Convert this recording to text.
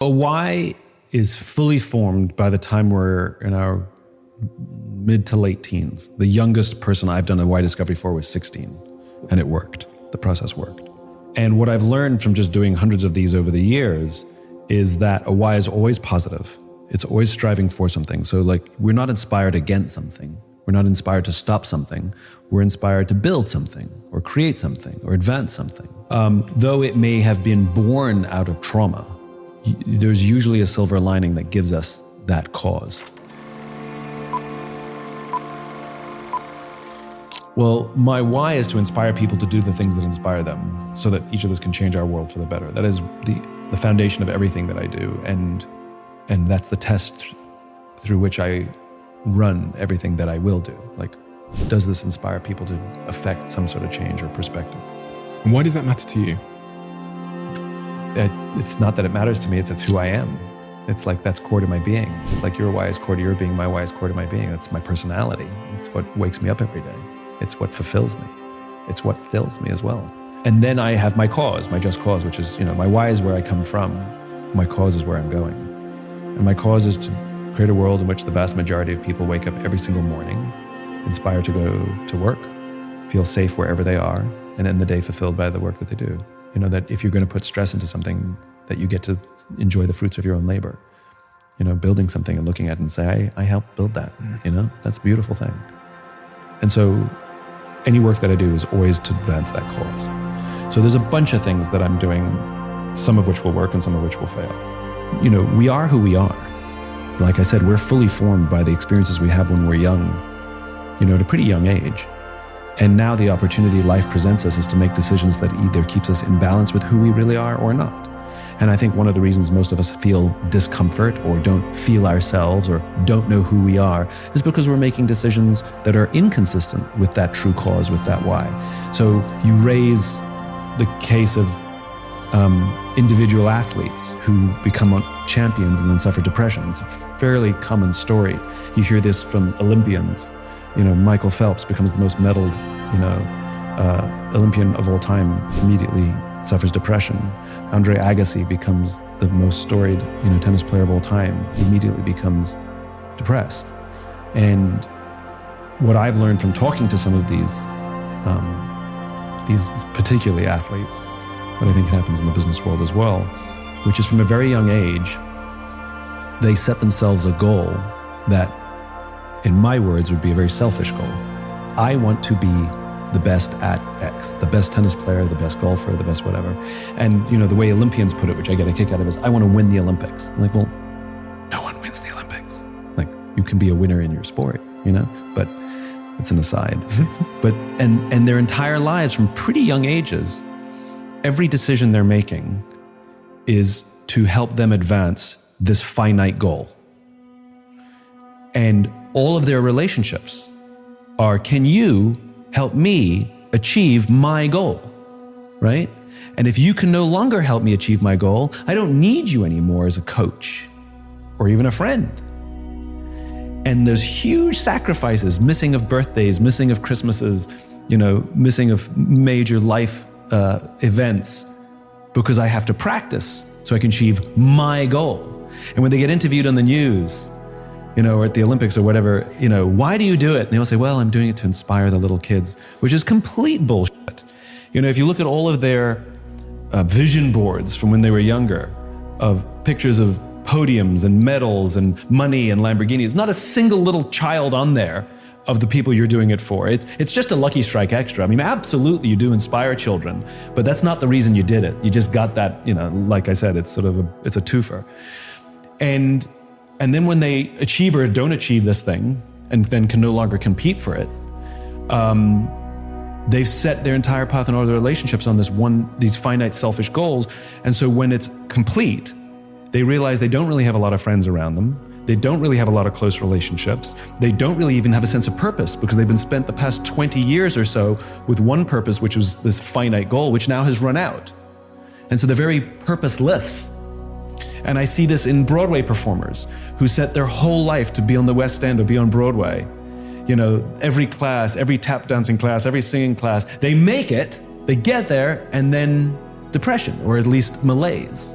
A why is fully formed by the time we're in our mid to late teens. The youngest person I've done a why discovery for was 16, and it worked. The process worked. And what I've learned from just doing hundreds of these over the years is that a why is always positive. It's always striving for something. So like, we're not inspired against something. We're not inspired to stop something. We're inspired to build something or create something or advance something. Though it may have been born out of trauma, there's usually a silver lining that gives us that cause. Well, my why is to inspire people to do the things that inspire them so that each of us can change our world for the better. That is the foundation of everything that I do. And that's the test through which I run everything that I will do. Like, does this inspire people to affect some sort of change or perspective? And why does that matter to you? It's not that it matters to me, it's who I am. It's like, that's core to my being. It's like your why is core to your being, my why is core to my being. That's my personality. It's what wakes me up every day. It's what fulfills me. It's what fills me as well. And then I have my cause, my just cause, which is, my why is where I come from. My cause is where I'm going. And my cause is to create a world in which the vast majority of people wake up every single morning, inspired to go to work, feel safe wherever they are, and end the day fulfilled by the work that they do. That if you're going to put stress into something, that you get to enjoy the fruits of your own labor. Building something and looking at it and say, I helped build that. That's a beautiful thing. And so any work that I do is always to advance that cause. So there's a bunch of things that I'm doing, some of which will work and some of which will fail. We are who we are. Like I said, we're fully formed by the experiences we have when we're young, at a pretty young age. And now the opportunity life presents us is to make decisions that either keeps us in balance with who we really are or not. And I think one of the reasons most of us feel discomfort or don't feel ourselves or don't know who we are is because we're making decisions that are inconsistent with that true cause, with that why. So you raise the case of individual athletes who become champions and then suffer depression. It's a fairly common story. You hear this from Olympians. Michael Phelps becomes the most medaled, Olympian of all time, immediately suffers depression. Andre Agassi becomes the most storied, tennis player of all time, immediately becomes depressed. And what I've learned from talking to some of these particularly athletes, but I think it happens in the business world as well, which is from a very young age, they set themselves a goal that, in my words, would be a very selfish goal. I want to be the best at X, the best tennis player, the best golfer, the best whatever. And the way Olympians put it, which I get a kick out of, is I want to win the Olympics. I'm like, well, no one wins the Olympics. Like, you can be a winner in your sport, but it's an aside. But and their entire lives from pretty young ages, every decision they're making is to help them advance this finite goal. And all of their relationships are, can you help me achieve my goal, right? And if you can no longer help me achieve my goal, I don't need you anymore as a coach or even a friend. And there's huge sacrifices, missing of birthdays, missing of Christmases, missing of major life events, because I have to practice so I can achieve my goal. And when they get interviewed on the news, or at the Olympics or whatever, why do you do it? And they all say, well, I'm doing it to inspire the little kids, which is complete bullshit. If you look at all of their vision boards from when they were younger, of pictures of podiums and medals and money and Lamborghinis, not a single little child on there of the people you're doing it for. It's just a lucky strike extra. I mean, absolutely, you do inspire children, but that's not the reason you did it. You just got that, like I said, it's it's a twofer. And then when they achieve or don't achieve this thing, and then can no longer compete for it, they've set their entire path in all their relationships on these finite selfish goals. And so when it's complete, they realize they don't really have a lot of friends around them. They don't really have a lot of close relationships. They don't really even have a sense of purpose, because they've been spent the past 20 years or so with one purpose, which was this finite goal, which now has run out. And so they're very purposeless. And I see this in Broadway performers who set their whole life to be on the West End or be on Broadway. Every class, every tap dancing class, every singing class, they make it, they get there, and then depression, or at least malaise.